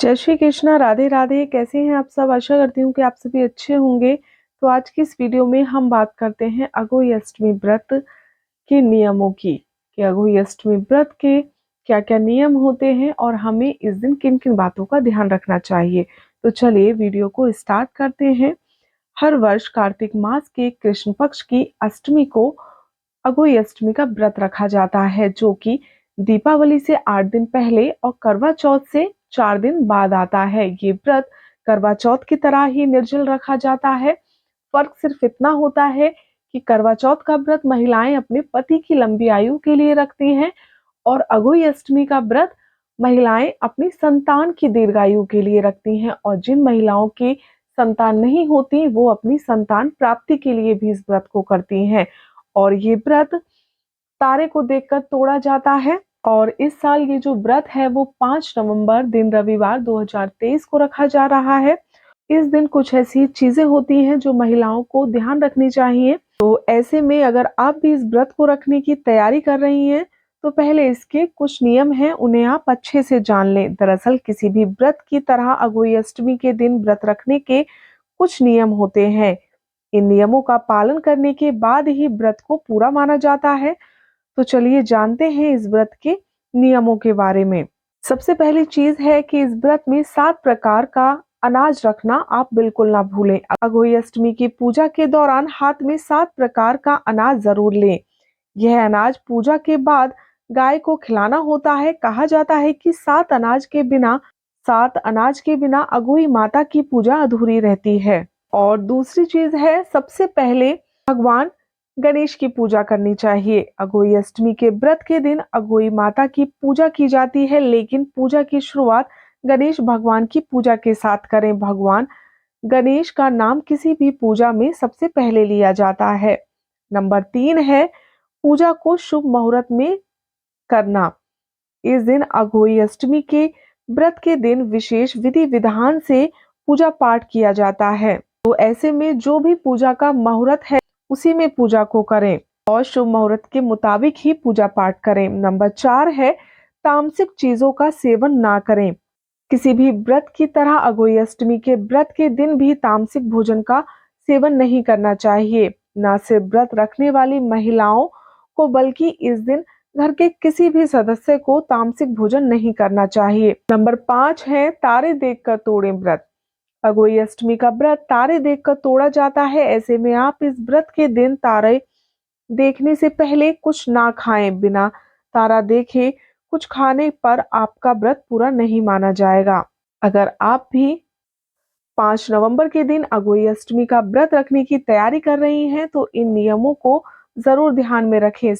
जय श्री कृष्णा, राधे राधे। कैसे हैं आप सब? आशा करती हूँ कि आप सभी अच्छे होंगे। तो आज की इस वीडियो में हम बात करते हैं अघोई अष्टमी व्रत के नियमों की, कि अघोई अष्टमी व्रत के क्या क्या नियम होते हैं और हमें इस दिन किन किन बातों का ध्यान रखना चाहिए। तो चलिए वीडियो को स्टार्ट करते हैं। हर वर्ष कार्तिक मास के कृष्ण पक्ष की अष्टमी को अघोई अष्टमी का व्रत रखा जाता है, जो कि दीपावली से 8 दिन पहले और करवा चौथ से 4 दिन बाद आता है। ये व्रत करवा चौथ की तरह ही निर्जल रखा जाता है। फर्क सिर्फ इतना होता है कि करवा चौथ का व्रत महिलाएं अपने पति की लंबी आयु के लिए रखती हैं और अघोई अष्टमी का व्रत महिलाएं अपनी संतान की दीर्घायु के लिए रखती हैं। और जिन महिलाओं की संतान नहीं होती वो अपनी संतान प्राप्ति के लिए भी इस व्रत को करती हैं। और ये व्रत तारे को देखकर तोड़ा जाता है। और इस साल ये जो व्रत है वो 5 नवंबर दिन रविवार 2023 को रखा जा रहा है। इस दिन कुछ ऐसी चीजें होती हैं जो महिलाओं को ध्यान रखनी चाहिए। तो ऐसे में अगर आप भी इस व्रत को रखने की तैयारी कर रही हैं तो पहले इसके कुछ नियम हैं, उन्हें आप अच्छे से जान लें। दरअसल किसी भी व्रत की तरह अघोई अष्टमी के दिन व्रत रखने के कुछ नियम होते हैं। इन नियमों का पालन करने के बाद ही व्रत को पूरा माना जाता है। तो चलिए जानते हैं इस व्रत के नियमों के बारे में। सबसे पहली चीज है कि इस व्रत में 7 प्रकार का अनाज रखना आप बिल्कुल ना भूलें। अघोई अष्टमी की पूजा के दौरान हाथ में 7 प्रकार का अनाज जरूर लें। यह अनाज पूजा के बाद गाय को खिलाना होता है। कहा जाता है कि 7 अनाज के बिना अघोई माता की पूजा अधूरी रहती है। और दूसरी चीज है, सबसे पहले भगवान गणेश की पूजा करनी चाहिए। अघोई अष्टमी के व्रत के दिन अघोई माता की पूजा की जाती है, लेकिन पूजा की शुरुआत गणेश भगवान की पूजा के साथ करें। भगवान गणेश का नाम किसी भी पूजा में सबसे पहले लिया जाता है। नंबर 3 है पूजा को शुभ मुहूर्त में करना। इस दिन अघोई अष्टमी के व्रत के दिन विशेष विधि विधान से पूजा पाठ किया जाता है। तो ऐसे में जो भी पूजा का मुहूर्त है उसी में पूजा को करें और शुभ मुहूर्त के मुताबिक ही पूजा पाठ करें। नंबर 4 है तामसिक चीजों का सेवन ना करें। किसी भी व्रत की तरह अघोई अष्टमी के व्रत के दिन भी तामसिक भोजन का सेवन नहीं करना चाहिए। न सिर्फ व्रत रखने वाली महिलाओं को बल्कि इस दिन घर के किसी भी सदस्य को तामसिक भोजन नहीं करना चाहिए। नंबर 5 है तारे देखकर तोड़ें व्रत। अघोई अष्टमी का व्रत तारे देखकर तोड़ा जाता है। ऐसे में आप इस व्रत के दिन तारे देखने से पहले कुछ ना खाएं। बिना तारा देखे कुछ खाने पर आपका व्रत पूरा नहीं माना जाएगा। अगर आप भी 5 नवंबर के दिन अघोई अष्टमी का व्रत रखने की तैयारी कर रही हैं तो इन नियमों को जरूर ध्यान में रखें।